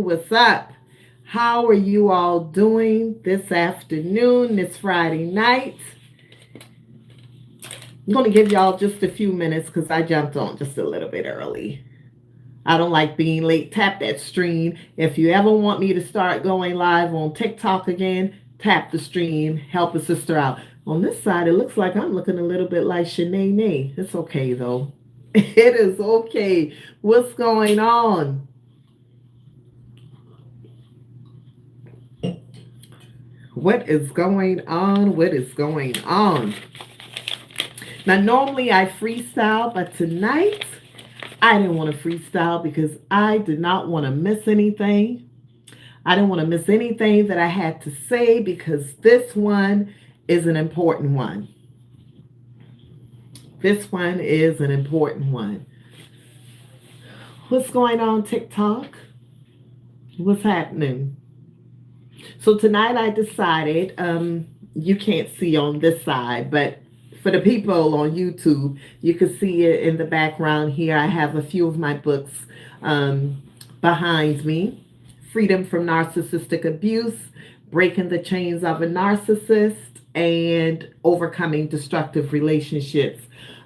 everyone. What's up? How are you all doing this afternoon, this Friday night? I'm going to give y'all just a few minutes because I jumped on just a little bit early. I don't like being late. Tap that stream. If you ever want me to start going live on TikTok again, tap the stream. Help a sister out. On this side, it looks like I'm looking a little bit like Shanae. It's okay, though. It is okay. What's going on? What is going on? What is going on? Now, normally I freestyle, but tonight I didn't want to freestyle because I did not want to miss anything. I didn't want to miss anything that I had to say because this one is an important one. This one is an important one. What's going on, TikTok? What's happening? So tonight I decided, you can't see on this side, but for the people on YouTube, you can see it in the background here. I have a few of my books behind me. Freedom from Narcissistic Abuse, Breaking the Chains of a Narcissist, and Overcoming Destructive Relationships.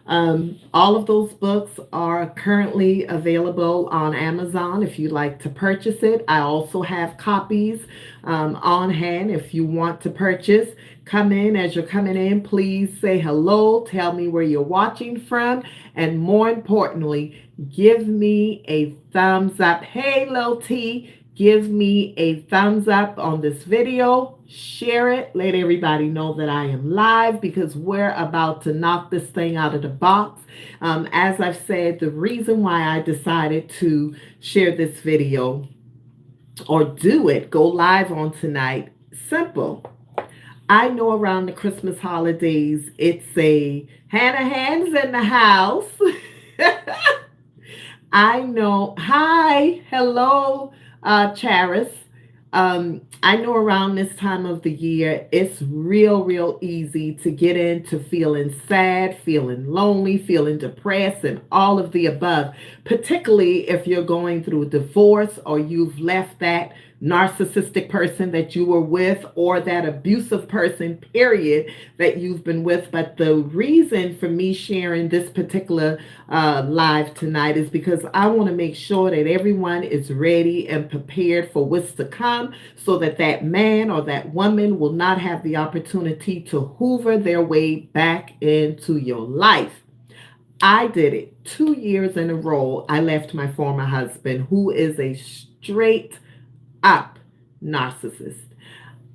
All of those books are currently available on Amazon if you'd like to purchase it. I also have copies on hand if you want to purchase. Come in. As you're coming in, please say hello, tell me where you're watching from, and more importantly, give me a thumbs up. Hey, Lil T, give me a thumbs up on this video, share it, let everybody know that I am live because we're about to knock this thing out of the box. As I've said, the reason why I decided to share this video or go live on tonight, simple. I know around the Christmas holidays, it's a Hannah Hands in the house. I know. Hi. Hello, Charis. I know around this time of the year, it's real easy to get into feeling sad, feeling lonely, feeling depressed, and all of the above, particularly if you're going through a divorce or you've left that narcissistic person that you were with or that abusive person, period, that you've been with. But the reason for me sharing this particular live tonight is because I want to make sure that everyone is ready and prepared for what's to come so that that man or that woman will not have the opportunity to hoover their way back into your life. I did it 2 years in a row. I left my former husband, who is a straight up narcissist.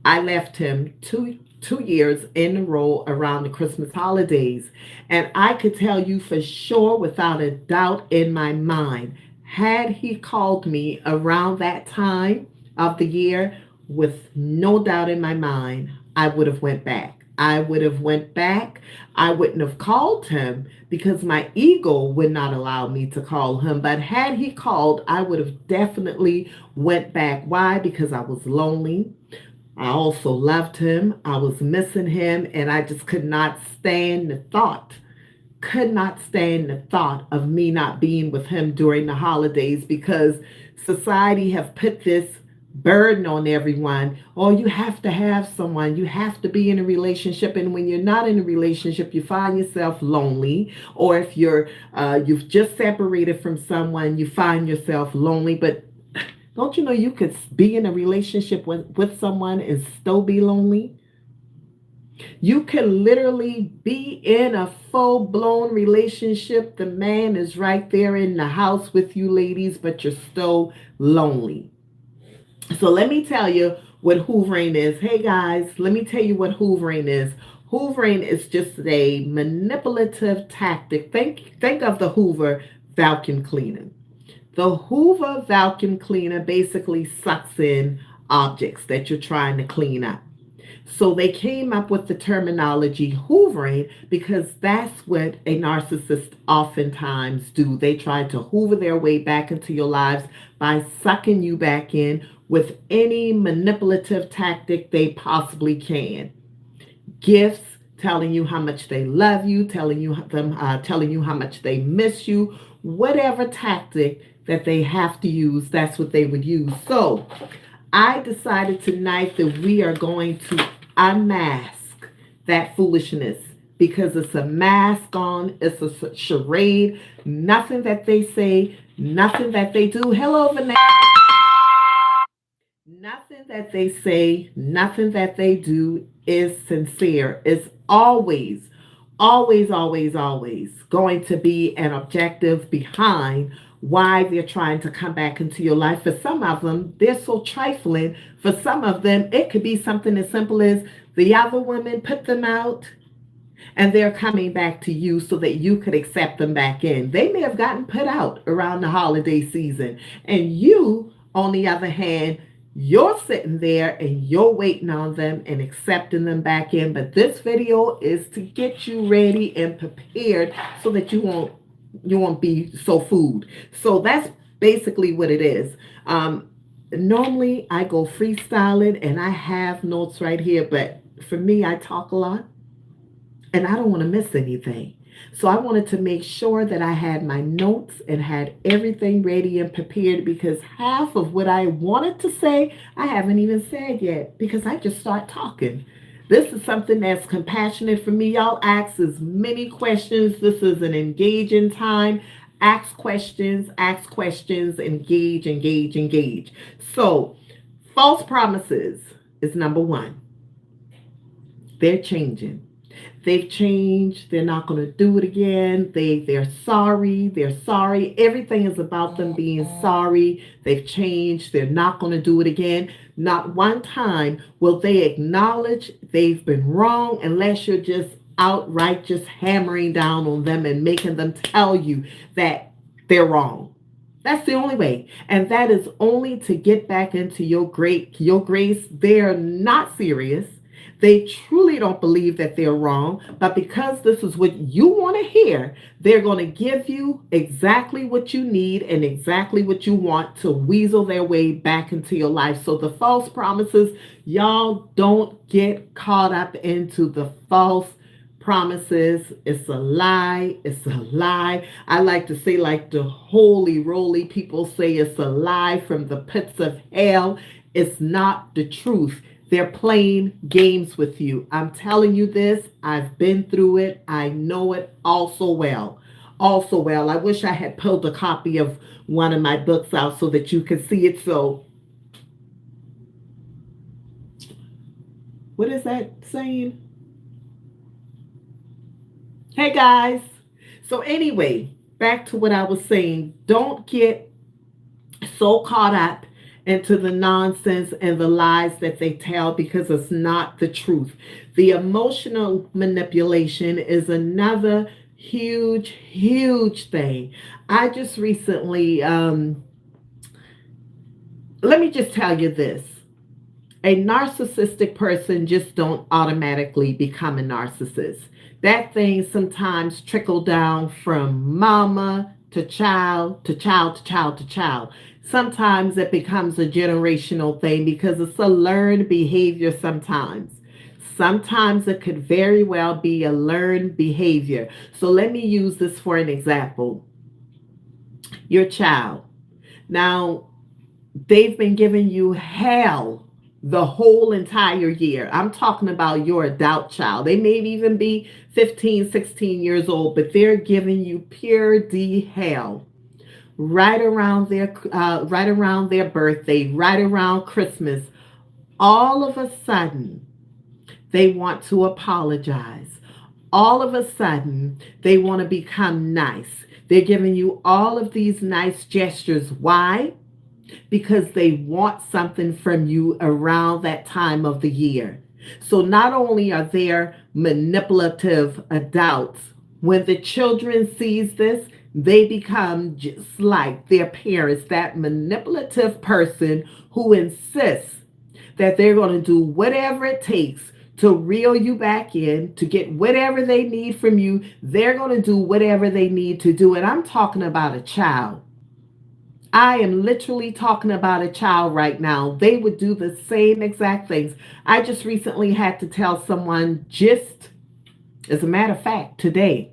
I left him two years in a row around the Christmas holidays. And I could tell you for sure, without a doubt in my mind, had he called me around that time of the year, with no doubt in my mind, I would have went back. I would have went back. I wouldn't have called him because my ego would not allow me to call him. But had he called, I would have definitely went back. Why? Because I was lonely. I also loved him. I was missing him, and I just could not stand the thought of me not being with him during the holidays because society have put this burden on everyone. Oh, you have to have someone. You have to be in a relationship. And when you're not in a relationship, you find yourself lonely. Or if you've just separated from someone, you find yourself lonely. But don't you know you could be in a relationship with someone and still be lonely? You can literally be in a full-blown relationship. The man is right there in the house with you, ladies, but you're still lonely. So let me tell you what hoovering is. Hey guys, let me tell you what hoovering is. Hoovering is just a manipulative tactic. Think of the Hoover vacuum cleaner. The Hoover vacuum cleaner basically sucks in objects that you're trying to clean up. So they came up with the terminology hoovering because that's what a narcissist oftentimes do. They try to hoover their way back into your lives by sucking you back in with any manipulative tactic they possibly can. Gifts, telling you how much they love you, telling you how much they miss you, whatever tactic that they have to use, that's what they would use. So I decided tonight that we are going to unmask that foolishness because it's a mask on, it's a charade. Nothing that they say, nothing that they do. Hello, Vanessa. Nothing that they say, nothing that they do is sincere. It's always going to be an objective behind why they're trying to come back into your life. For some of them, they're so trifling. For some of them, it could be something as simple as the other women put them out and they're coming back to you so that you could accept them back in. They may have gotten put out around the holiday season, and you, on the other hand, you're sitting there and you're waiting on them and accepting them back in. But this video is to get you ready and prepared so that you won't be so fooled. So that's basically what it is. Normally I go freestyling and I have notes right here, but for me, I talk a lot and I don't want to miss anything. So I wanted to make sure that I had my notes and had everything ready and prepared because half of what I wanted to say, I haven't even said yet because I just start talking. This is something that's compassionate for me. Y'all ask as many questions. This is an engaging time. Ask questions, engage. So, false promises is number one. They're changing. They've changed. They're not going to do it again. They're sorry. They're sorry. Everything is about them being sorry. They've changed. They're not going to do it again. Not one time will they acknowledge they've been wrong unless you're just outright just hammering down on them and making them tell you that they're wrong. That's the only way. And that is only to get back into your grace. They're not serious. They truly don't believe that they're wrong, but because this is what you want to hear, they're going to give you exactly what you need and exactly what you want to weasel their way back into your life. So the false promises, y'all don't get caught up into the false promises. It's a lie. It's a lie. I like to say, like the holy roly people say, it's a lie from the pits of hell. It's not the truth. They're playing games with you. I'm telling you this. I've been through it. I know it also well. Also well. I wish I had pulled a copy of one of my books out so that you could see it. So, what is that saying? Hey guys. So anyway, back to what I was saying. Don't get so caught up into the nonsense and the lies that they tell because it's not the truth. The emotional manipulation is another huge thing. I just recently, let me just tell you this. A narcissistic person just don't automatically become a narcissist. That thing sometimes trickle down from mama to child to child to child to child. Sometimes it becomes a generational thing because it's a learned behavior sometimes. Sometimes it could very well be a learned behavior. So let me use this for an example. Your child. Now, they've been giving you hell the whole entire year. I'm talking about your adult child. They may even be 15, 16 years old, but they're giving you pure D hell right around their birthday, right around Christmas. All of a sudden, they want to apologize. All of a sudden, they want to become nice. They're giving you all of these nice gestures. Why? Because they want something from you around that time of the year. So not only are there manipulative adults, when the children sees this, they become just like their parents, that manipulative person who insists that they're going to do whatever it takes to reel you back in, to get whatever they need from you. They're going to do whatever they need to do. And I'm talking about a child. I am literally talking about a child right now. They would do the same exact things. I just recently had to tell someone, just as a matter of fact, today,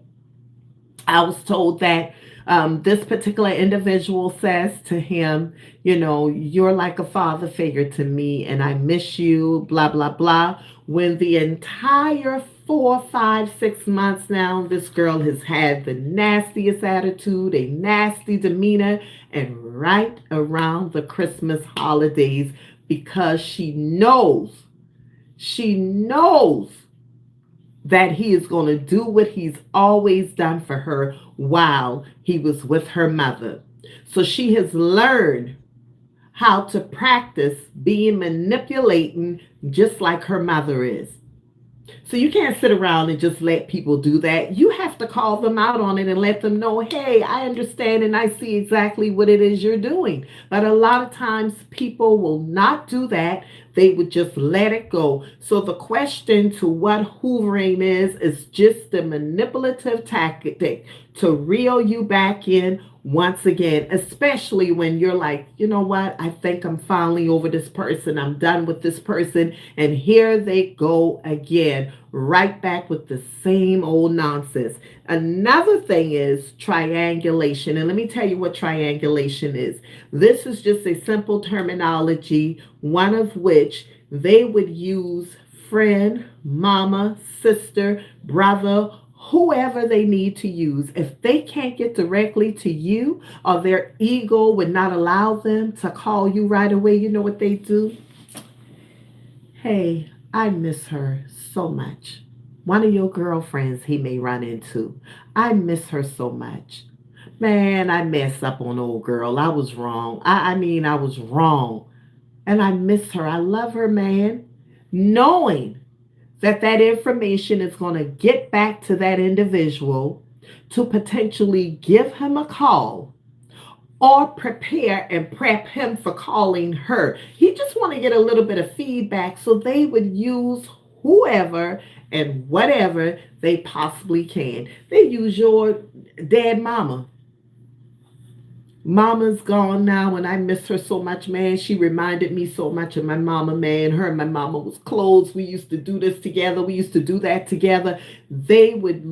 I was told that This particular individual says to him, you're like a father figure to me and I miss you, blah, blah, blah. When the entire 4, 5, 6 months now, this girl has had the nastiest attitude, a nasty demeanor, and right around the Christmas holidays, because she knows that he is going to do what he's always done for her while he was with her mother. So she has learned how to practice being manipulating just like her mother is. So you can't sit around and just let people do that. You have to call them out on it and let them know, hey, I understand and I see exactly what it is you're doing. But a lot of times people will not do that. They would just let it go. So the question to what hoovering is just a manipulative tactic to reel you back in once again, especially when you're like, you know what, I think I'm finally over this person. I'm done with this person. And here they go again, right back with the same old nonsense. Another thing is triangulation. And let me tell you what triangulation is. This is just a simple terminology, one of which they would use friend, mama, sister, brother, whoever they need to use. If they can't get directly to you or their ego would not allow them to call you right away, you know what they do? Hey, I miss her so much. One of your girlfriends he may run into. I miss her so much. Man, I messed up on old girl. I was wrong. I was wrong. And I miss her. I love her, man. Knowing that information is going to get back to that individual to potentially give him a call or prepare and prep him for calling her. He just want to get a little bit of feedback, so they would use whoever and whatever they possibly can. They use your dead mama. Mama's gone now and I miss her so much, man. She reminded me so much of my mama, man. Her and my mama was close. We used to do this together. We used to do that together. They would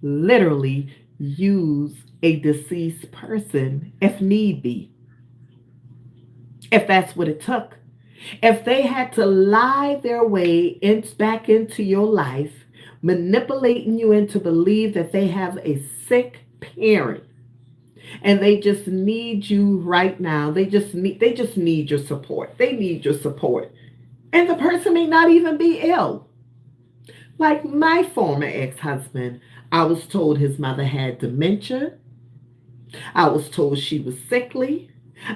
literally use a deceased person if need be. If that's what it took. If they had to lie their way back into your life, manipulating you into believe that they have a sick parent and they just need you right now. They just need your support. They need your support. And the person may not even be ill. Like my former ex-husband, I was told his mother had dementia. I was told she was sickly.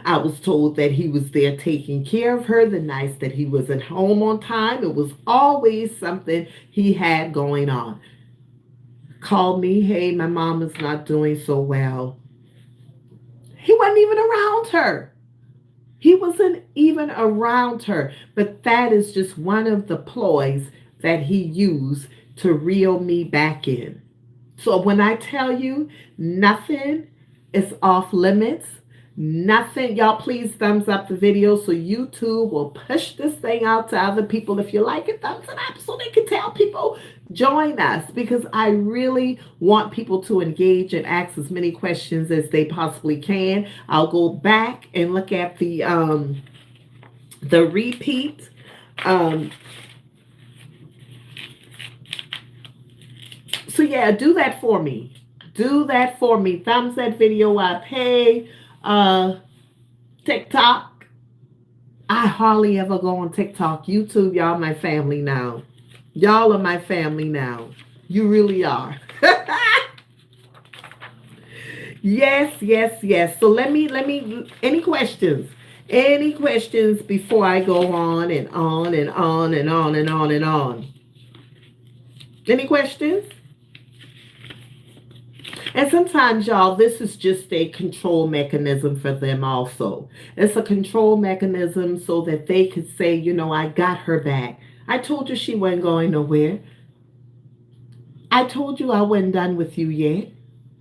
I was told that he was there taking care of her the nights that he was at home on time. It was always something he had going on. Called me, hey, my mom is not doing so well. He wasn't even around her. He wasn't even around her. But that is just one of the ploys that he used to reel me back in. So when I tell you nothing is off limits, nothing, y'all please thumbs up the video so YouTube will push this thing out to other people. If you like it, thumbs it up so they can tell people join us, because I really want people to engage and ask as many questions as they possibly can. I'll go back and look at the repeat. So yeah, do that for me. Do that for me. Thumbs that video up. Hey, TikTok. I hardly ever go on TikTok. YouTube, y'all my family now. Y'all are my family now. You really are. Yes. So let me, any questions? Any questions before I go on and on and on and on and on and on? Any questions? And sometimes, y'all, this is just a control mechanism for them also. It's a control mechanism so that they could say, I got her back. I told you she wasn't going nowhere. I told you I wasn't done with you yet.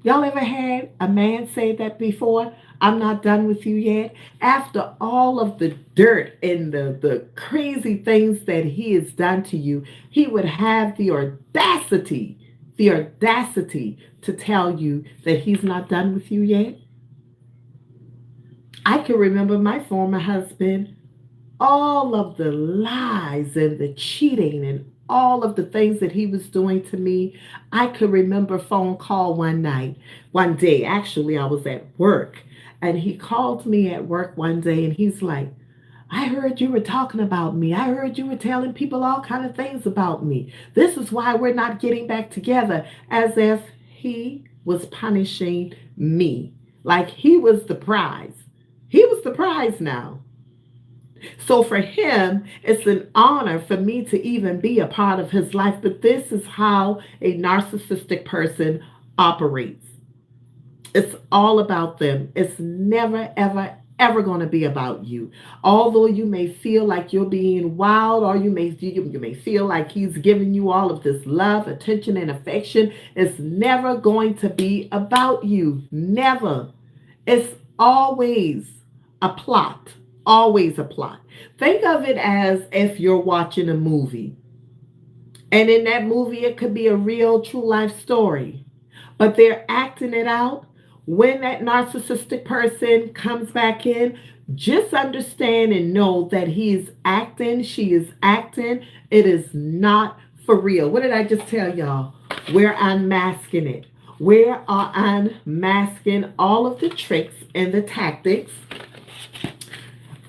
Y'all ever had a man say that before? I'm not done with you yet. After all of the dirt and the crazy things that he has done to you, he would have the audacity the audacity to tell you that he's not done with you yet. I can remember my former husband, all of the lies and the cheating and all of the things that he was doing to me. I could remember a phone call one day, actually, I was at work, and he called me at work one day and he's like, I heard you were talking about me. I heard you were telling people all kind of things about me. This is why we're not getting back together. As if he was punishing me. Like he was the prize. He was the prize now. So for him, it's an honor for me to even be a part of his life. But this is how a narcissistic person operates. It's all about them. It's never, ever, ever going to be about you. Although you may feel like you're being wild, or you may feel like he's giving you all of this love, attention, and affection, it's never going to be about you. Never. It's always a plot. Always a plot. Think of it as if you're watching a movie. And in that movie, it could be a real, true life story. But they're acting it out. When that narcissistic person comes back in, just understand and know that he is acting, she is acting. It is not for real. What did I just tell y'all? We're unmasking it. We are unmasking all of the tricks and the tactics.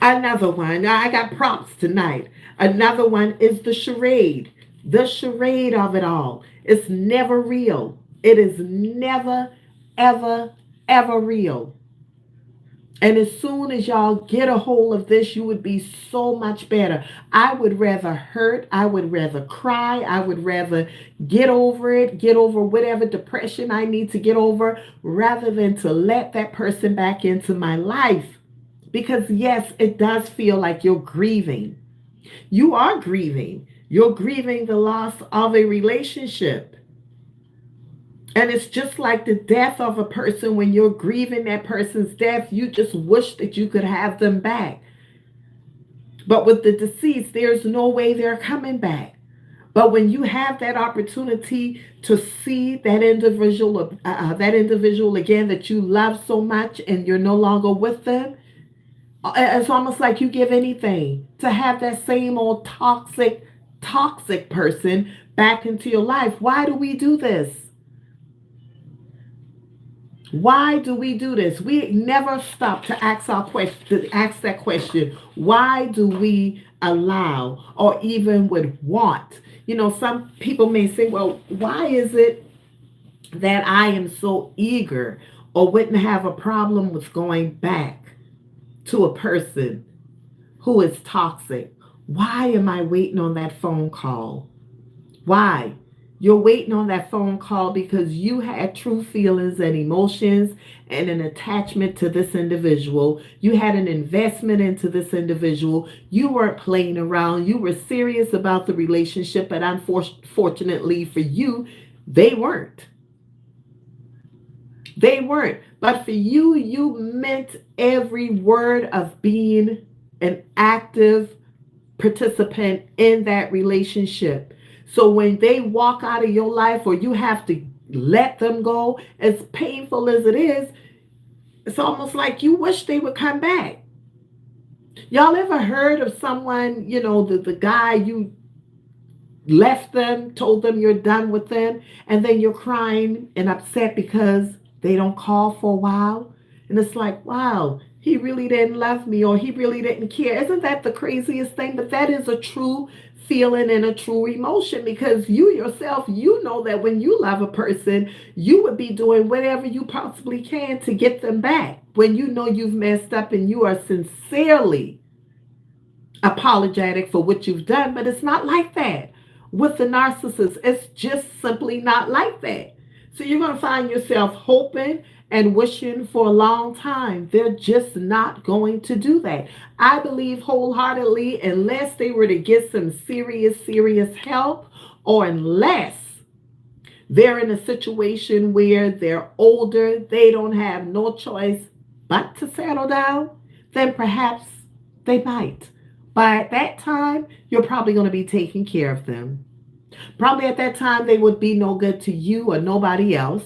Another one, I got prompts tonight. Another one is the charade. The charade of it all. It's never real. It is never, ever, ever real. And as soon as y'all get a hold of this, you would be so much better. I would rather hurt. I would rather cry. I would rather get over it, get over whatever depression I need to get over, rather than to let that person back into my life. Because yes, it does feel like you're grieving. You are grieving. You're grieving the loss of a relationship. And it's just like the death of a person. When you're grieving that person's death, you just wish that you could have them back. But with the deceased, there's no way they're coming back. But when you have that opportunity to see that individual again that you love so much, and you're no longer with them, it's almost like you give anything to have that same old toxic person back into your life. Why do we do this? Why do we do this? We never stop to ask that question. Why do we allow, or even would want? Some people may say, well, why is it that I am so eager, or wouldn't have a problem with going back to a person who is toxic? Why am I waiting on that phone call? Why? You're waiting on that phone call because you had true feelings and emotions and an attachment to this individual. You had an investment into this individual. You weren't playing around. You were serious about the relationship, but unfortunately for you, they weren't. They weren't. But for you, you meant every word of being an active participant in that relationship. So when they walk out of your life, or you have to let them go, as painful as it is, it's almost like you wish they would come back. Y'all ever heard of someone, the guy, you left them, told them you're done with them, and then you're crying and upset because they don't call for a while? And it's like, wow, he really didn't love me, or he really didn't care. Isn't that the craziest thing? But that is a true feeling and a true emotion, because you yourself, you know that when you love a person, you would be doing whatever you possibly can to get them back. When you know you've messed up and you are sincerely apologetic for what you've done. But it's not like that with the narcissist. It's just simply not like that. So you're going to find yourself hoping and wishing for a long time. They're just not going to do that. I believe wholeheartedly, unless they were to get some serious help, or unless they're in a situation where they're older, they don't have no choice but to settle down, then perhaps they might. By that time, you're probably going to be taking care of them. Probably at that time they would be no good to you or nobody else.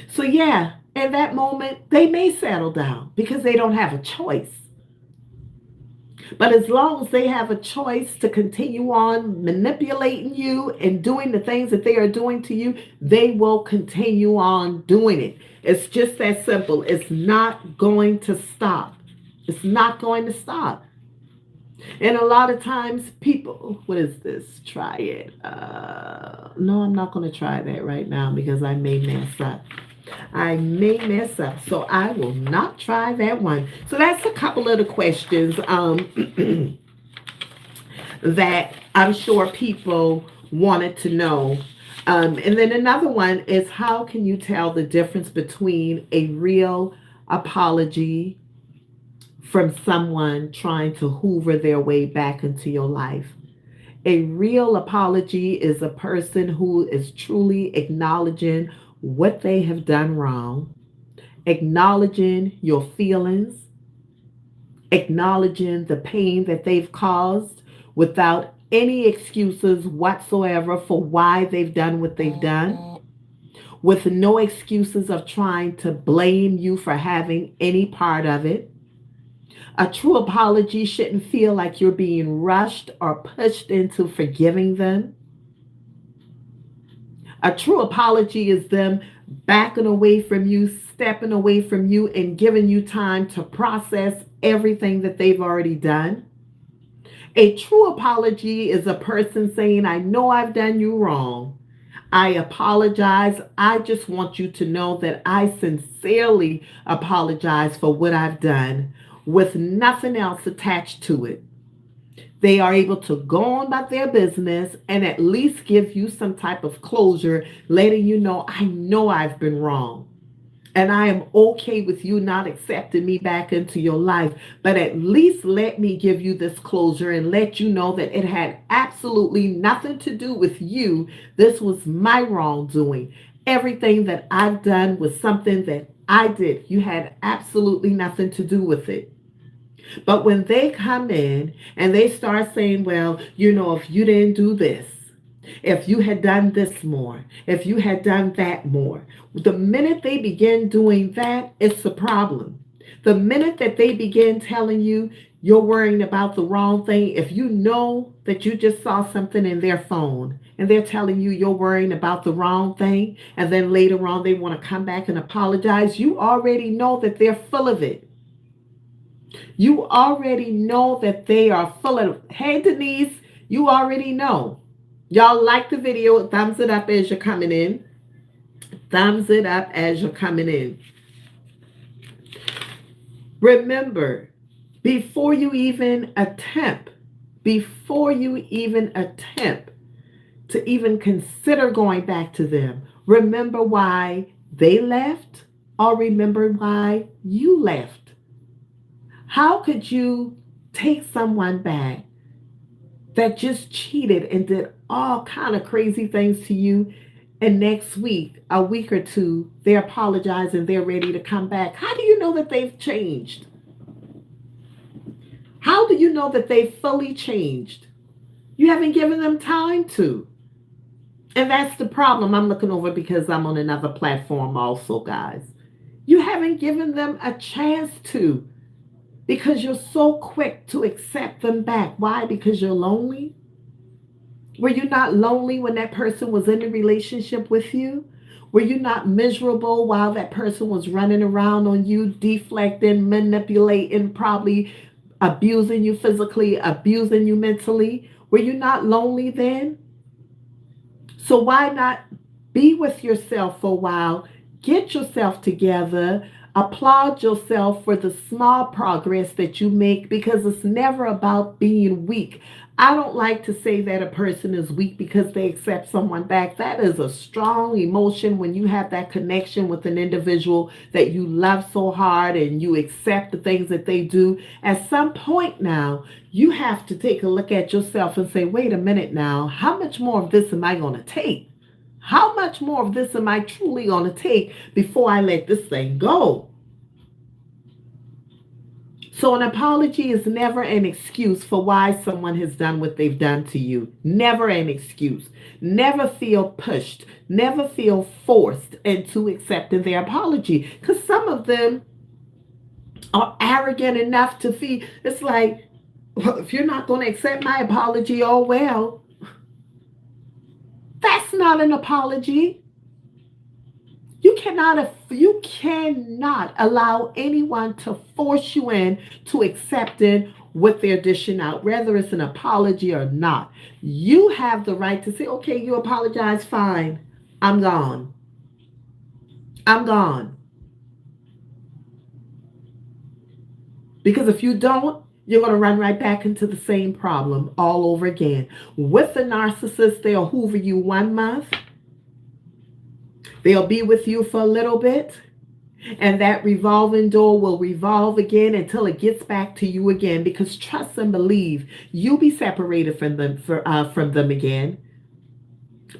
So, yeah, in that moment, they may settle down because they don't have a choice. But as long as they have a choice to continue on manipulating you and doing the things that they are doing to you, they will continue on doing it. It's just that simple. It's not going to stop. It's not going to stop. And a lot of times people, what is this? Try it. No, I'm not going to try that right now because I may mess up. I may mess up. So I will not try that one. So that's a couple of the questions that I'm sure people wanted to know. And then another one is, how can you tell the difference between a real apology from someone trying to hoover their way back into your life? A real apology is a person who is truly acknowledging what they have done wrong, acknowledging your feelings, acknowledging the pain that they've caused without any excuses whatsoever for why they've done what they've done, with no excuses of trying to blame you for having any part of it. A true apology shouldn't feel like you're being rushed or pushed into forgiving them. A true apology is them backing away from you, stepping away from you, and giving you time to process everything that they've already done. A true apology is a person saying, I know I've done you wrong. I apologize. I just want you to know that I sincerely apologize for what I've done, with nothing else attached to it. They are able to go on about their business and at least give you some type of closure, letting you know, I know I've been wrong. And I am okay with you not accepting me back into your life. But at least let me give you this closure and let you know that it had absolutely nothing to do with you. This was my wrongdoing. Everything that I've done was something that I did. You had absolutely nothing to do with it. But when they come in and they start saying, well, if you didn't do this, if you had done this more, if you had done that more, the minute they begin doing that, it's a problem. The minute that they begin telling you you're worrying about the wrong thing, if you know that you just saw something in their phone and they're telling you you're worrying about the wrong thing, and then later on they want to come back and apologize, you already know that they're full of it. You already know that they are full of, hey, Denise, you already know. Y'all like the video, thumbs it up as you're coming in. Thumbs it up as you're coming in. Remember, before you even attempt to even consider going back to them, remember why they left, or remember why you left. How could you take someone back that just cheated and did all kind of crazy things to you, and next week, a week or two, they apologize and they're ready to come back? How do you know that they've changed? How do you know that they've fully changed? You haven't given them time to. And that's the problem. I'm looking over because I'm on another platform also, guys. You haven't given them a chance to, because you're so quick to accept them back. Why? Because you're lonely? Were you not lonely when that person was in a relationship with you? Were you not miserable while that person was running around on you, deflecting, manipulating, probably abusing you physically, abusing you mentally? Were you not lonely then? So why not be with yourself for a while, get yourself together, applaud yourself for the small progress that you make, because it's never about being weak. I don't like to say that a person is weak because they accept someone back. That is a strong emotion when you have that connection with an individual that you love so hard and you accept the things that they do. At some point now, you have to take a look at yourself and say, wait a minute now, how much more of this am I going to take? How much more of this am I truly going to take before I let this thing go? So an apology is never an excuse for why someone has done what they've done to you. Never an excuse. Never feel pushed. Never feel forced into accepting their apology. Because some of them are arrogant enough to feel it's like, well, if you're not going to accept my apology, oh well. That's not an apology. You cannot allow anyone to force you in to accepting what they're dishing out, whether it's an apology or not. You have the right to say, okay, you apologize, fine. I'm gone. I'm gone. Because if you don't, you're going to run right back into the same problem all over again. With the narcissist, they'll hoover you 1 month. They'll be with you for a little bit. And that revolving door will revolve again until it gets back to you again. Because trust and believe, you'll be separated from them again.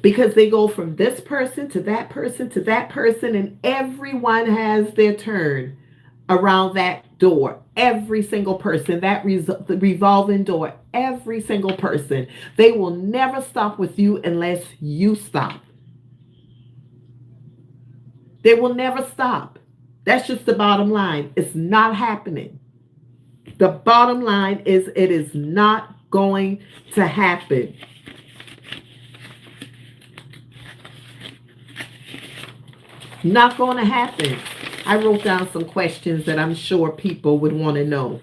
Because they go from this person to that person to that person, and everyone has their turn around that door. Every single person, the revolving door, every single person. They will never stop with you unless you stop. They will never stop. That's just the bottom line. It's not happening. The bottom line is it is not going to happen. Not going to happen. I wrote down some questions that I'm sure people would want to know.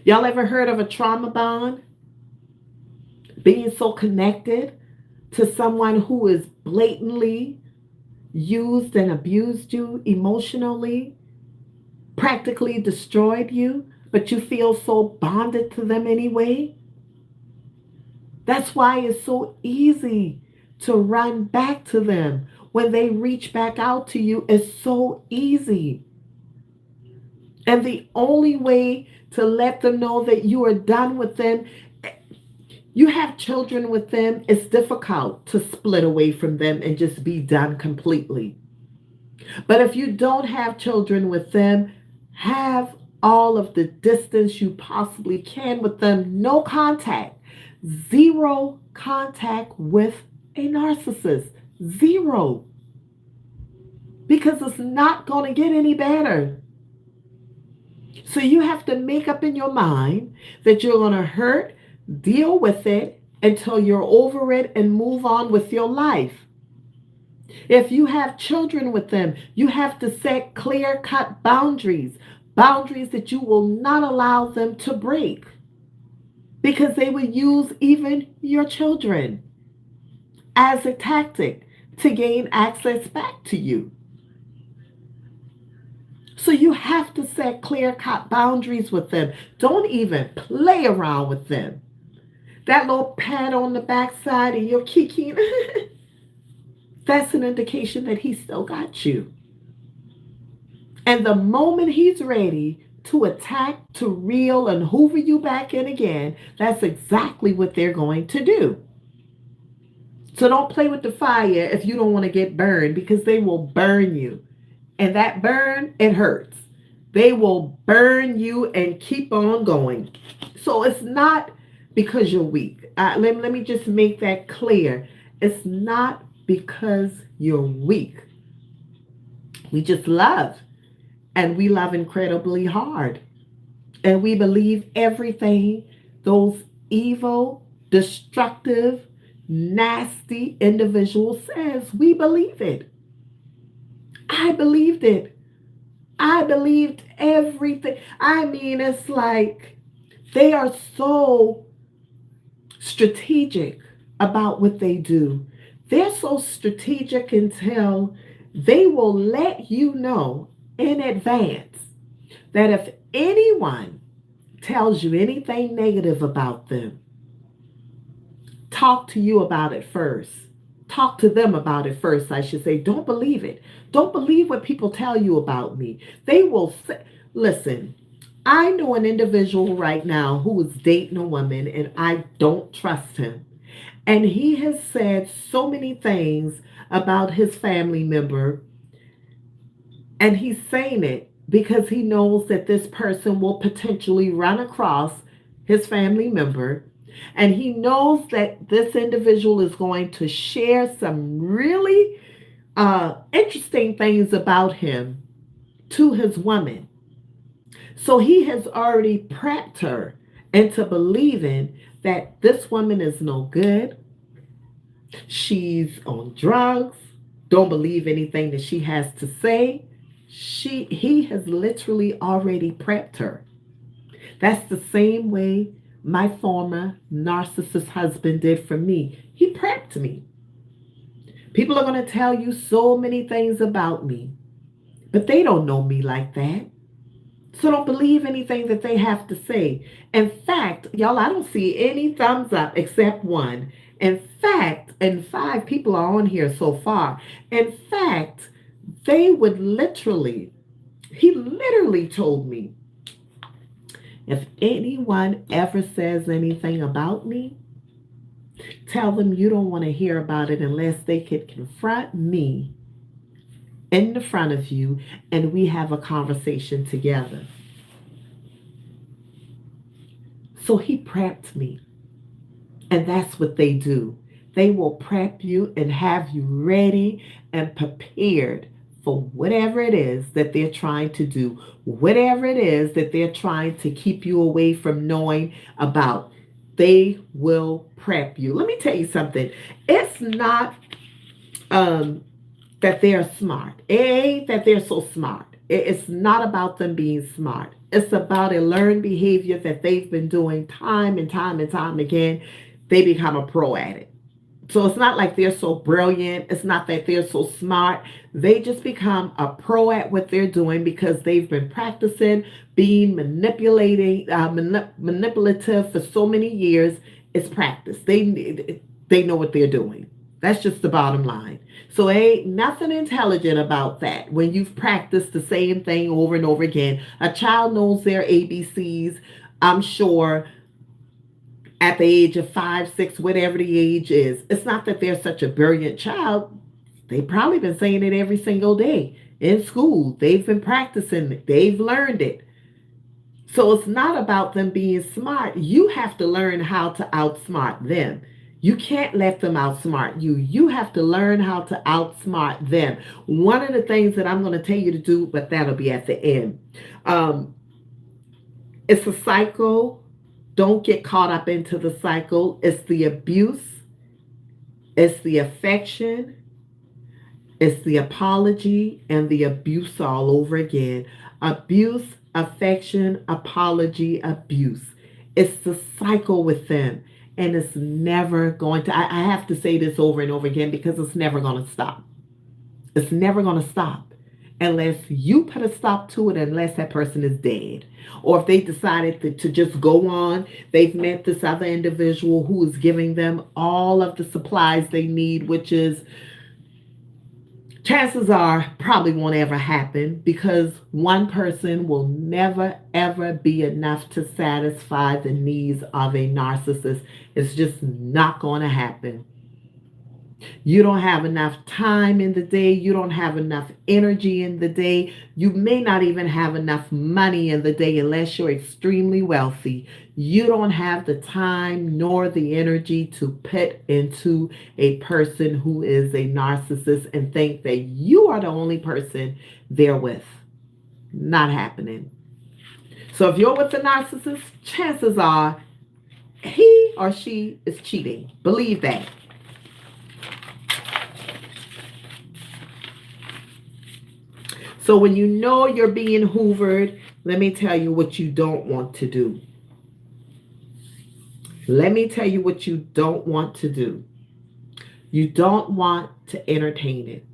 Y'all ever heard of a trauma bond? Being so connected to someone who is blatantly used and abused you emotionally, practically destroyed you, but you feel so bonded to them anyway. That's why it's so easy to run back to them. When they reach back out to you, it's so easy. And the only way to let them know that you are done with them, you have children with them, it's difficult to split away from them and just be done completely. But if you don't have children with them, have all of the distance you possibly can with them. No contact. Zero contact with a narcissist. Zero. Because it's not going to get any better. So you have to make up in your mind that you're going to hurt, deal with it until you're over it and move on with your life. If you have children with them, you have to set clear-cut boundaries. Boundaries that you will not allow them to break. Because they will use even your children as a tactic to gain access back to you. So you have to set clear-cut boundaries with them. Don't even play around with them. That little pat on the backside and your kiki, that's an indication that he still got you. And the moment he's ready to attack, to reel and hoover you back in again, that's exactly what they're going to do. So don't play with the fire if you don't want to get burned, because they will burn you. And that burn, it hurts. They will burn you and keep on going. So it's not because you're weak. Let me just make that clear. It's not because you're weak. We just love. And we love incredibly hard. And we believe everything those evil, destructive, nasty individuals says. We believe it. I believed it. I believed everything. I mean, it's like they are so strategic about what they do. They're so strategic until they will let you know in advance that if anyone tells you anything negative about them, talk to you about it first. Talk to them about it first, I should say. Don't believe it. Don't believe what people tell you about me. They will say, listen, I know an individual right now who is dating a woman and I don't trust him. And he has said so many things about his family member, and he's saying it because he knows that this person will potentially run across his family member. And he knows that this individual is going to share some really interesting things about him to his woman. So he has already prepped her into believing that this woman is no good. She's on drugs. Don't believe anything that she has to say. He has literally already prepped her. That's the same way my former narcissist husband did for me. He prepped me. People are going to tell you so many things about me, but they don't know me like that. So don't believe anything that they have to say. In fact, y'all, I don't see any thumbs up except one. In fact, and five people are on here so far. In fact, they would literally, he literally told me, if anyone ever says anything about me, tell them you don't want to hear about it unless they could confront me in the front of you and we have a conversation together. So he prepped me. And that's what they do. They will prep you and have you ready and prepared for whatever it is that they're trying to do, whatever it is that they're trying to keep you away from knowing about. They will prep you. Let me tell you something. It's not that they're smart. It ain't that they're so smart. It's not about them being smart. It's about a learned behavior that they've been doing time and time and time again. They become a pro at it. So it's not like they're so brilliant. It's not that they're so smart. They just become a pro at what they're doing because they've been practicing being manipulative for so many years. It's practice. They know what they're doing. That's just the bottom line. So ain't nothing intelligent about that. When you've practiced the same thing over and over again, a child knows their ABCs. I'm sure at the age of 5, 6, whatever the age is. It's not that they're such a brilliant child. They've probably been saying it every single day in school. They've been practicing it. They've learned it. So it's not about them being smart. You have to learn how to outsmart them. You can't let them outsmart you. You have to learn how to outsmart them. One of the things that I'm going to tell you to do, but that'll be at the end. It's a cycle. Don't get caught up into the cycle. It's the abuse. It's the affection. It's the apology and the abuse all over again. Abuse, affection, apology, abuse. It's the cycle with them. And it's never going to, I have to say this over and over again because it's never going to stop. It's never going to stop unless you put a stop to it, unless that person is dead. Or if they decided to just go on, they've met this other individual who is giving them all of the supplies they need, which is, chances are, probably won't ever happen because one person will never, ever be enough to satisfy the needs of a narcissist. It's just not going to happen. You don't have enough time in the day. You don't have enough energy in the day. You may not even have enough money in the day unless you're extremely wealthy. You don't have the time nor the energy to put into a person who is a narcissist and think that you are the only person they're with. Not happening. So if you're with a narcissist, chances are he or she is cheating. Believe that. So when you know you're being hoovered, let me tell you what you don't want to do. Let me tell you what you don't want to do. You don't want to entertain it.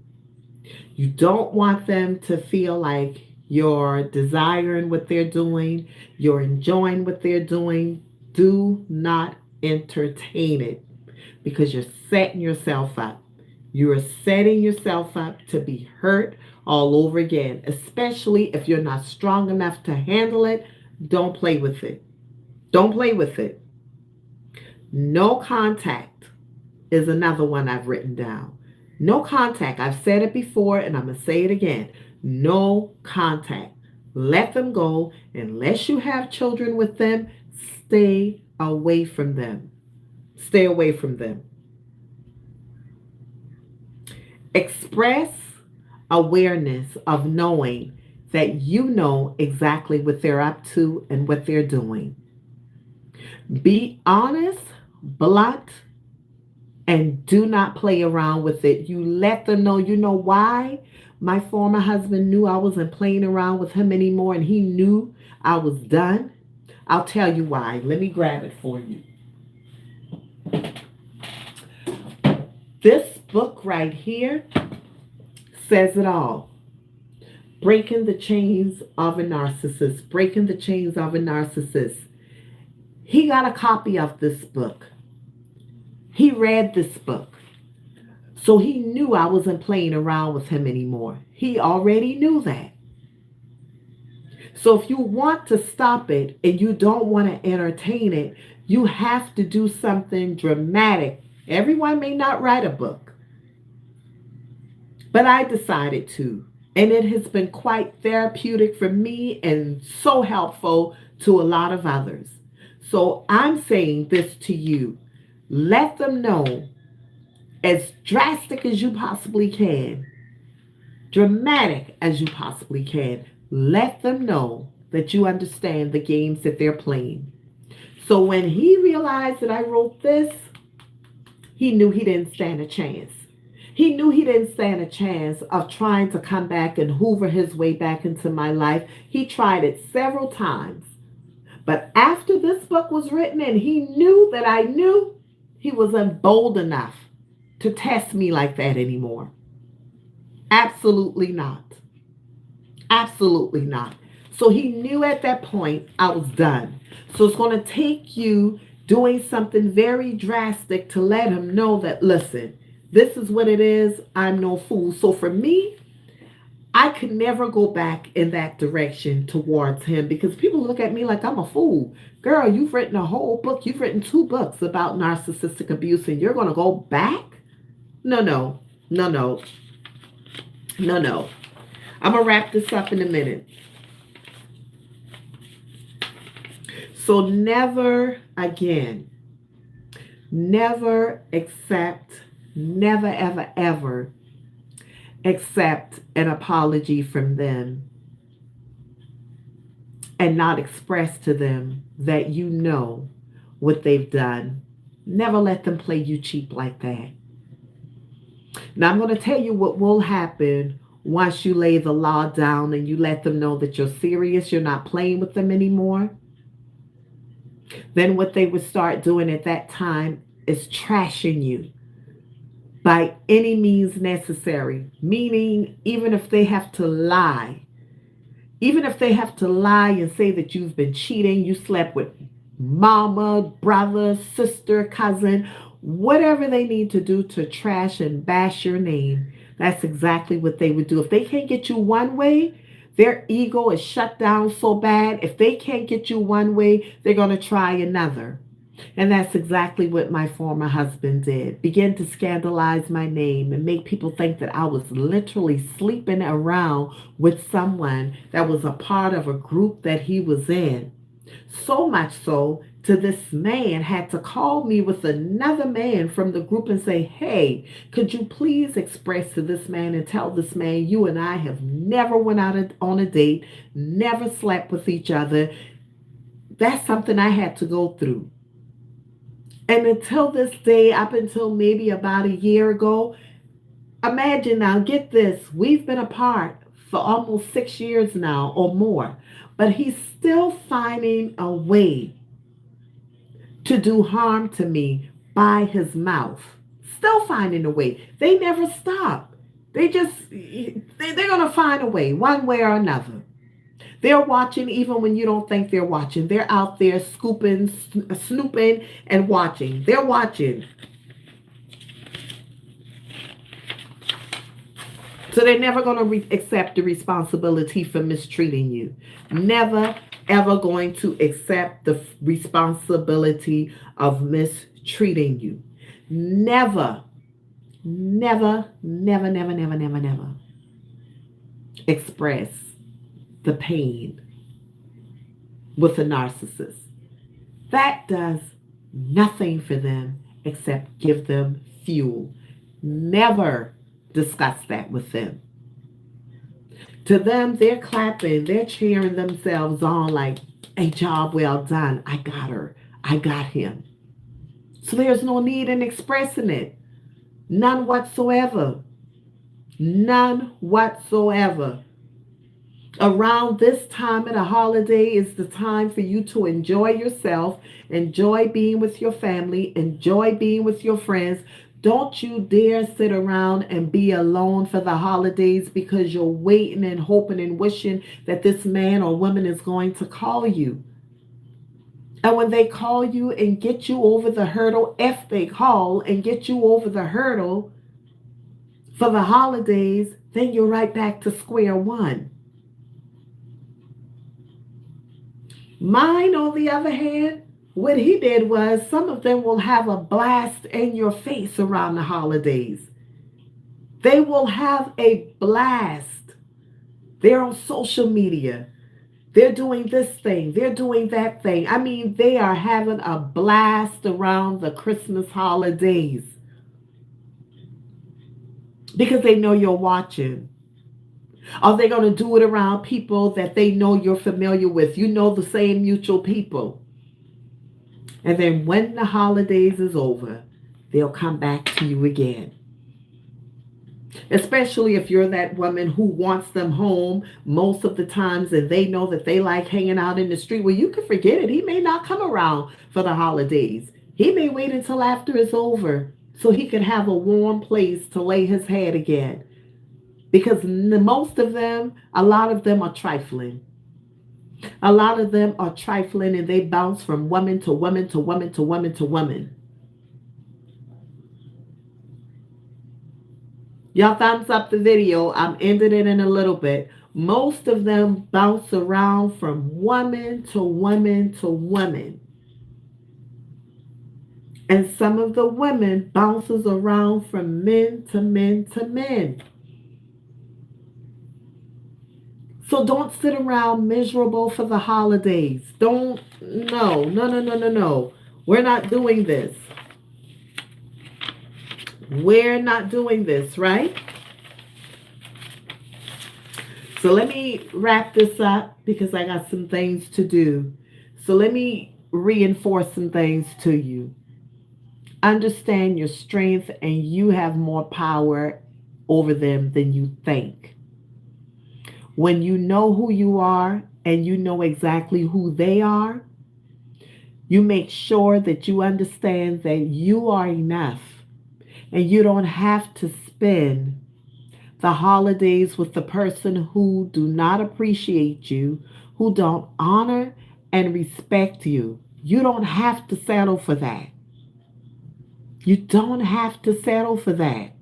You don't want them to feel like you're desiring what they're doing, you're enjoying what they're doing. Do not entertain it because you're setting yourself up. You are setting yourself up to be hurt all over again, especially if you're not strong enough to handle it. Don't play with it. Don't play with it. No contact is another one I've written down. No contact. I've said it before and I'm going to say it again. No contact. Let them go. Unless you have children with them, stay away from them. Stay away from them. Express awareness of knowing that you know exactly what they're up to and what they're doing. Be honest, blunt, and do not play around with it. You let them know. You know why? My former husband knew I wasn't playing around with him anymore and he knew I was done. I'll tell you why. Let me grab it for you. This book right here says it all. Breaking the Chains of a Narcissist. Breaking the Chains of a Narcissist. He got a copy of this book. He read this book. So he knew I wasn't playing around with him anymore. He already knew that. So if you want to stop it and you don't want to entertain it, you have to do something dramatic. Everyone may not write a book, but I decided to. And it has been quite therapeutic for me and so helpful to a lot of others. So I'm saying this to you. Let them know as drastic as you possibly can, dramatic as you possibly can. Let them know that you understand the games that they're playing. So when he realized that I wrote this, he knew he didn't stand a chance. He knew he didn't stand a chance of trying to come back and hoover his way back into my life. He tried it several times. But after this book was written and he knew that I knew, he wasn't bold enough to test me like that anymore. Absolutely not. Absolutely not. So he knew at that point I was done. So it's going to take you doing something very drastic to let him know that, listen, this is what it is. I'm no fool. So for me, I could never go back in that direction towards him because people look at me like I'm a fool. Girl, you've written a whole book. You've written 2 books about narcissistic abuse and you're going to go back? No, no, no, no, no, no. I'm going to wrap this up in a minute. So never again, never accept, never, ever, ever accept an apology from them and not express to them that you know what they've done. Never let them play you cheap like that. Now I'm going to tell you what will happen once you lay the law down and you let them know that you're serious, you're not playing with them anymore. Then what they would start doing at that time is trashing you by any means necessary. Meaning, even if they have to lie, and say that you've been cheating, you slept with mama, brother, sister, cousin, whatever they need to do to trash and bash your name, that's exactly what they would do. If they can't get you one way, their ego is shut down so bad. If they can't get you one way, they're going to try another. And that's exactly what my former husband did. Began to scandalize my name and make people think that I was literally sleeping around with someone that was a part of a group that he was in. So much so to this man had to call me with another man from the group and say, hey, could you please express to this man and tell this man you and I have never went out on a date, never slept with each other. That's something I had to go through. And until this day, up until maybe about a year ago, imagine now, get this, we've been apart for almost 6 years now or more, but he's still finding a way to do harm to me by his mouth. Still finding a way. They never stop. They're going to find a way, one way or another. They're watching even when you don't think they're watching. They're out there snooping, and watching. They're watching. So they're never going to accept the responsibility for mistreating you. Never, ever going to accept the responsibility of mistreating you. Never, Never, never, never, never, never, never express the pain with a narcissist. That does nothing for them except give them fuel. Never discuss that with them. To them, they're clapping, they're cheering themselves on like, a job well done. I got her. I got him. So there's no need in expressing it. None whatsoever. None whatsoever. Around this time of the holiday is the time for you to enjoy yourself, enjoy being with your family, enjoy being with your friends. Don't you dare sit around and be alone for the holidays because you're waiting and hoping and wishing that this man or woman is going to call you. And when they call you and get you over the hurdle, if they call and get you over the hurdle for the holidays, then you're right back to square one. Mine, on the other hand, what he did was some of them will have a blast in your face around the holidays. They will have a blast. They're on social media. They're doing this thing. They're doing that thing. I mean, they are having a blast around the Christmas holidays because they know you're watching. Are they going to do it around people that they know you're familiar with? You know the same mutual people. And then when the holidays is over, they'll come back to you again. Especially if you're that woman who wants them home most of the times and they know that they like hanging out in the street. Well, you can forget it. He may not come around for the holidays. He may wait until after it's over so he can have a warm place to lay his head again. Because most of them, a lot of them are trifling. A lot of them are trifling and they bounce from woman to woman to woman to woman to woman. Y'all thumbs up the video. I'm ending it in a little bit. Most of them bounce around from woman to woman to woman. And some of the women bounces around from men to men to men. So don't sit around miserable for the holidays. No. We're not doing this. We're not doing this, right? So let me wrap this up because I got some things to do. So let me reinforce some things to you. Understand your strength and you have more power over them than you think. When you know who you are and you know exactly who they are, you make sure that you understand that you are enough and you don't have to spend the holidays with the person who do not appreciate you, who don't honor and respect you. You don't have to settle for that. You don't have to settle for that.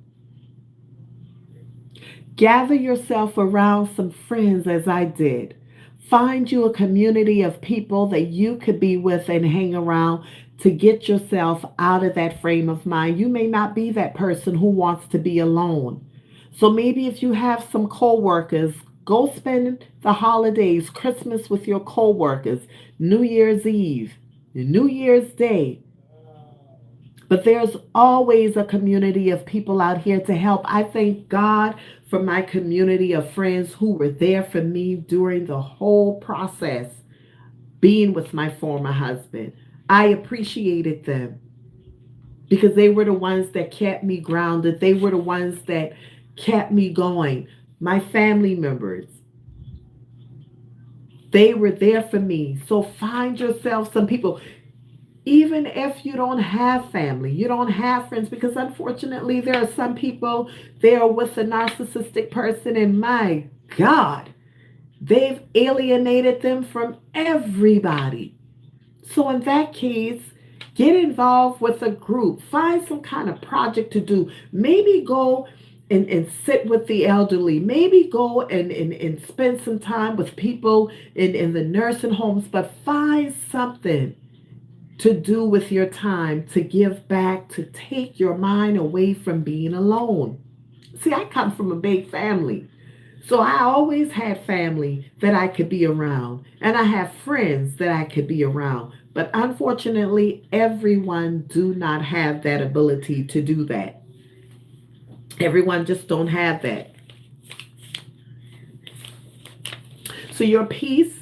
Gather yourself around some friends as I did. Find you a community of people that you could be with and hang around to get yourself out of that frame of mind. You may not be that person who wants to be alone. So maybe if you have some co-workers, go spend the holidays, Christmas with your co-workers, New Year's Eve, New Year's Day. But there's always a community of people out here to help. I thank God for my community of friends who were there for me during the whole process being with my former husband. I appreciated them because they were the ones that kept me grounded. They were the ones that kept me going. My family members, they were there for me. So find yourself some people. Even if you don't have family, you don't have friends, because unfortunately there are some people, they are with a narcissistic person and my God, they've alienated them from everybody. So in that case, get involved with a group. Find some kind of project to do. Maybe go and sit with the elderly. Maybe go and spend some time with people in the nursing homes, but find something to do with your time, to give back, to take your mind away from being alone. See, I come from a big family. So I always had family that I could be around, and I have friends that I could be around. But unfortunately, everyone do not have that ability to do that. Everyone just don't have that. So your peace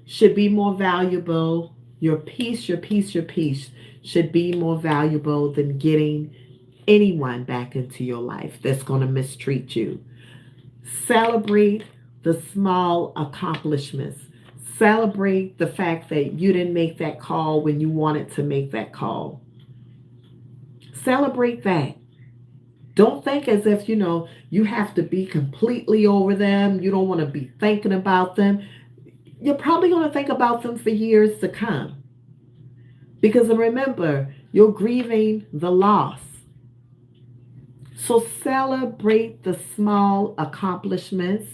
should be more valuable. Your peace should be more valuable than getting anyone back into your life that's going to mistreat you. Celebrate the small accomplishments. Celebrate the fact that you didn't make that call when you wanted to make that call. Celebrate that. Don't think as if, you have to be completely over them. You don't want to be thinking about them. You're probably going to think about them for years to come. Because remember, you're grieving the loss. So celebrate the small accomplishments,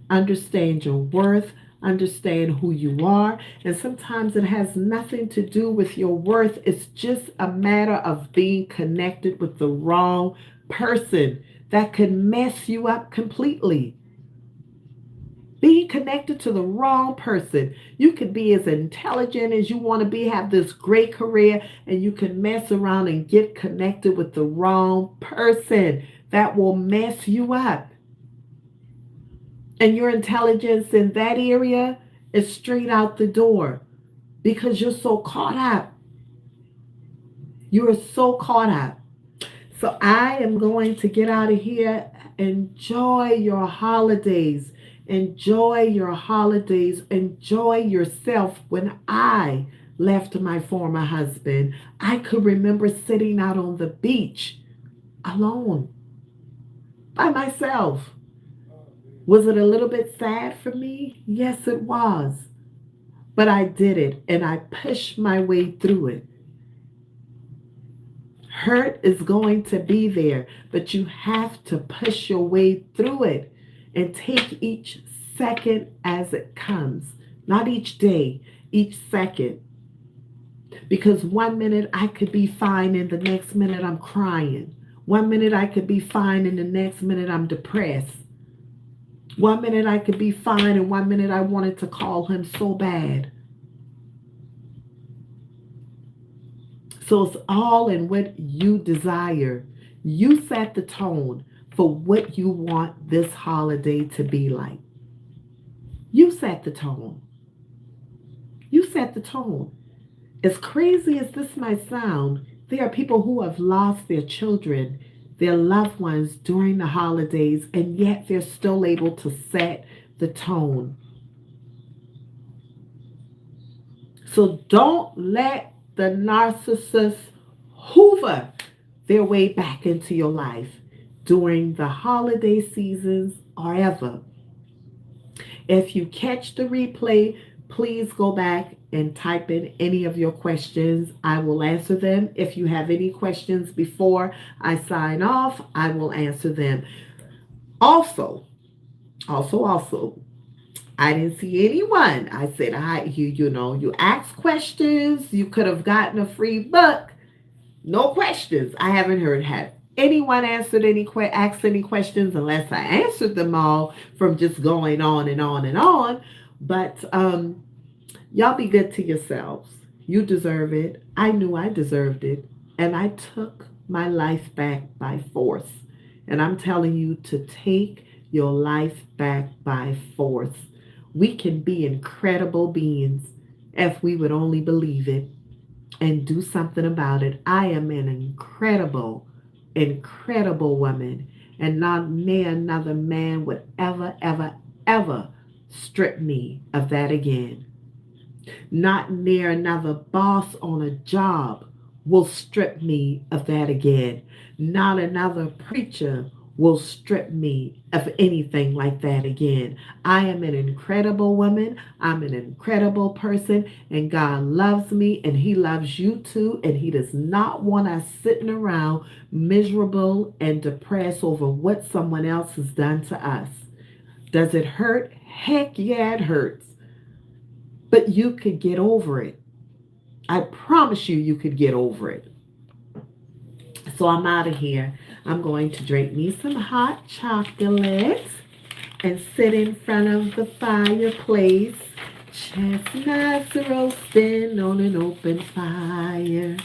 understand your worth, understand who you are. And sometimes it has nothing to do with your worth. It's just a matter of being connected with the wrong person that could mess you up completely. Being connected to the wrong person. You could be as intelligent as you want to be, have this great career, and you can mess around and get connected with the wrong person that will mess you up. And your intelligence in that area is straight out the door because you're so caught up. You are so caught up. So I am going to get out of here. Enjoy your holidays. Enjoy your holidays. Enjoy yourself. When I left my former husband, I could remember sitting out on the beach alone by myself. Was it a little bit sad for me? Yes, it was. But I did it and I pushed my way through it. Hurt is going to be there, but you have to push your way through it and take each second as it comes. Not each day, each second. Because 1 minute I could be fine and the next minute I'm crying. 1 minute I could be fine and the next minute I'm depressed. 1 minute I could be fine and 1 minute I wanted to call him so bad. So it's all in what you desire. You set the tone for what you want this holiday to be like. You set the tone. You set the tone. As crazy as this might sound, there are people who have lost their children, their loved ones during the holidays, and yet they're still able to set the tone. So don't let the narcissist hoover their way back into your life during the holiday seasons or ever. If you catch the replay, please go back and type in any of your questions. I will answer them. If you have any questions before I sign off, I will answer them. Also, I didn't see anyone. I said, you asked questions. You could have gotten a free book. No questions. I haven't had anyone asked any questions unless I answered them all from just going on and on and on. But y'all be good to yourselves. You deserve it. I knew I deserved it. And I took my life back by force. And I'm telling you to take your life back by force. We can be incredible beings if we would only believe it and do something about it. I am an incredible woman. And not may another man would ever strip me of that again. Not near another boss on a job will strip me of that again. Not another preacher will strip me of anything like that again. I am an incredible woman. I'm an incredible person, and God loves me, and He loves you too, and He does not want us sitting around miserable and depressed over what someone else has done to us. Does it hurt? Heck yeah, it hurts. But you could get over it. I promise you, you could get over it. So I'm out of here. I'm going to drink me some hot chocolate and sit in front of the fireplace. Chestnuts roasting on an open fire.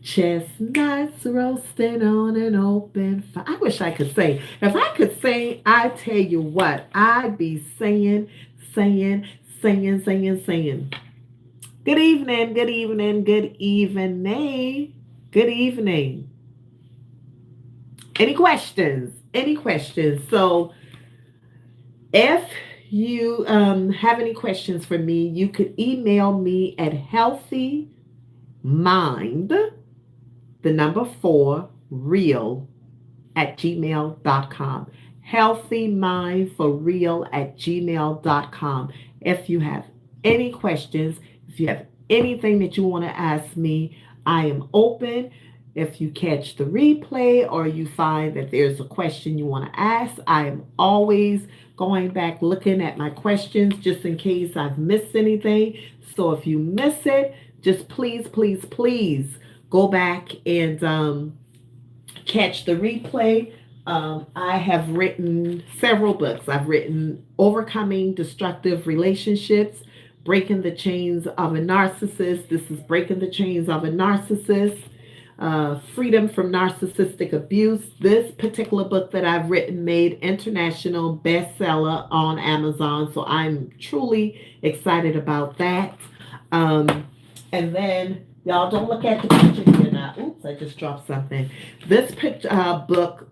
Chestnuts roasting on an open fire. I wish I could sing. If I could sing, I tell you what, I'd be singing, singing, singing, singing, singing. Good evening, good evening, good evening, good evening. Any questions? Any questions? So, if you have any questions for me, you could email me at healthymind, the number four, real at gmail.com. Healthy mind for real at gmail.com. If you have any questions, if you have anything that you want to ask me, I am open. If you catch the replay or you find that there's a question you want to ask, I am always going back looking at my questions just in case I've missed anything. So if you miss it, just please, please, please go back and catch the replay. I have written several books. I've written Overcoming Destructive Relationships, Breaking the Chains of a Narcissist. This is Breaking the Chains of a Narcissist. Freedom from Narcissistic Abuse. This particular book that I've written made international bestseller on Amazon. So I'm truly excited about that. And then y'all don't look at the picture here now. Oops, I just dropped something. This book,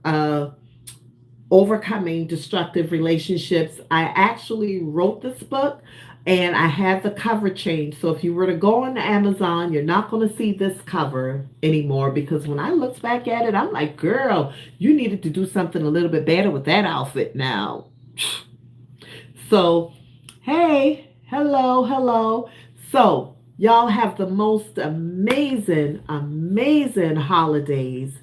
Overcoming Destructive Relationships, I actually wrote this book and I had the cover changed. So if you were to go on Amazon, you're not going to see this cover anymore because when I looked back at it, I'm like, girl, you needed to do something a little bit better with that outfit now. So, hey, hello, hello. So, y'all have the most amazing, amazing holidays.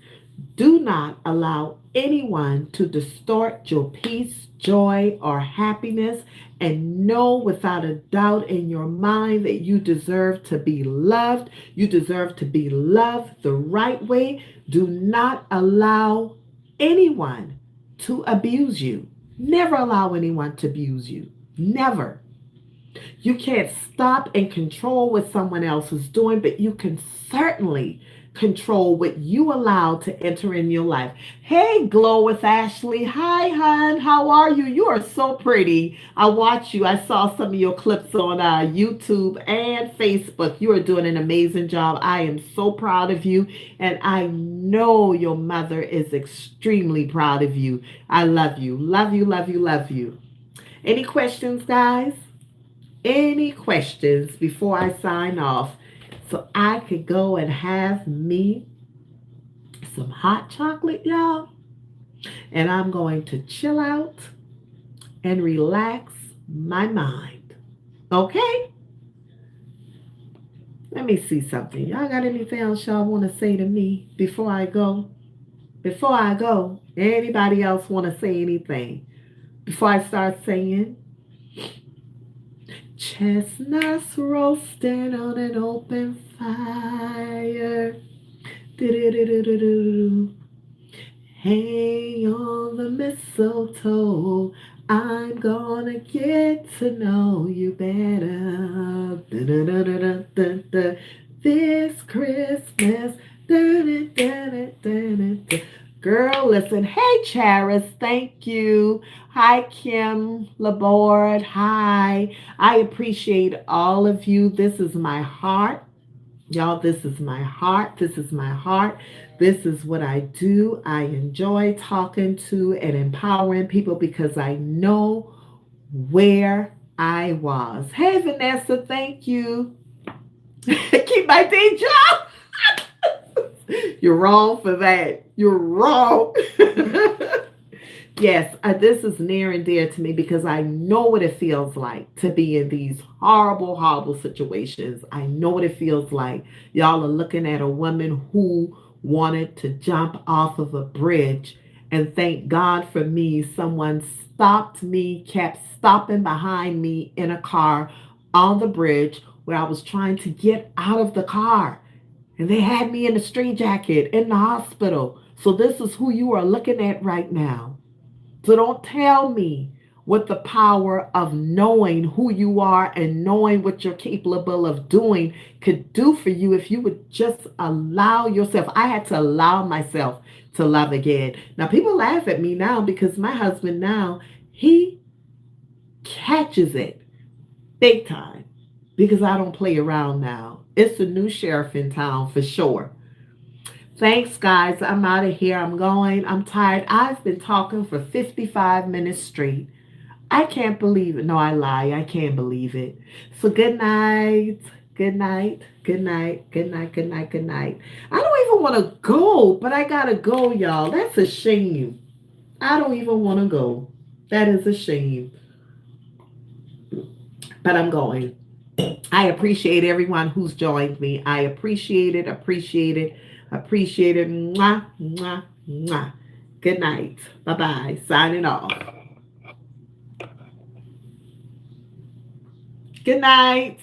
Do not allow anyone to distort your peace, joy, or happiness. And know without a doubt in your mind that you deserve to be loved. You deserve to be loved the right way. Do not allow anyone to abuse you. Never allow anyone to abuse you. Never. You can't stop and control what someone else is doing, but you can certainly control what you allow to enter in your life. Hey, Glow with Ashley. Hi, hon. How are you? You are so pretty. I watch you. I saw some of your clips on YouTube and Facebook. You are doing an amazing job. I am so proud of you. And I know your mother is extremely proud of you. I love you. Love you, love you, love you. Any questions, guys? Any questions before I sign off so I could go and have me some hot chocolate, y'all? And I'm going to chill out and relax my mind. Okay? Let me see something. Y'all got anything else y'all want to say to me before I go? Before I go, anybody else want to say anything? Before I start saying, chestnuts roasting on an open fire. Do-do-do-do-do-do. Hang on the mistletoe. I'm gonna get to know you better. Da-da-da-da-da-da. This Christmas. Da-da-da-da-da-da. Girl, listen. Hey, Charis, thank you. Hi, Kim Laborde. Hi. I appreciate all of you. This is my heart. Y'all, this is my heart. This is my heart. This is what I do. I enjoy talking to and empowering people because I know where I was. Hey, Vanessa, thank you. Keep my day job. You're wrong for that. You're wrong. Yes, this is near and dear to me because I know what it feels like to be in these horrible, horrible situations. I know what it feels like. Y'all are looking at a woman who wanted to jump off of a bridge. And thank God for me, someone stopped me, kept stopping behind me in a car on the bridge where I was trying to get out of the car. And they had me in a straitjacket in the hospital. So this is who you are looking at right now. So don't tell me what the power of knowing who you are and knowing what you're capable of doing could do for you if you would just allow yourself. I had to allow myself to love again. Now, people laugh at me now because my husband now, he catches it big time because I don't play around now. It's a new sheriff in town for sure. Thanks, guys. I'm out of here. I'm going. I'm tired. I've been talking for 55 minutes straight. I can't believe it. No, I lie. I can't believe it. So good night. Good night. Good night. Good night. Good night. Good night. I don't even want to go, but I gotta go, y'all. That's a shame. I don't even want to go. That is a shame. But I'm going. I appreciate everyone who's joined me. I appreciate it. Appreciate it. Appreciate it. Mwah, mwah, mwah. Good night. Bye bye. Signing off. Good night.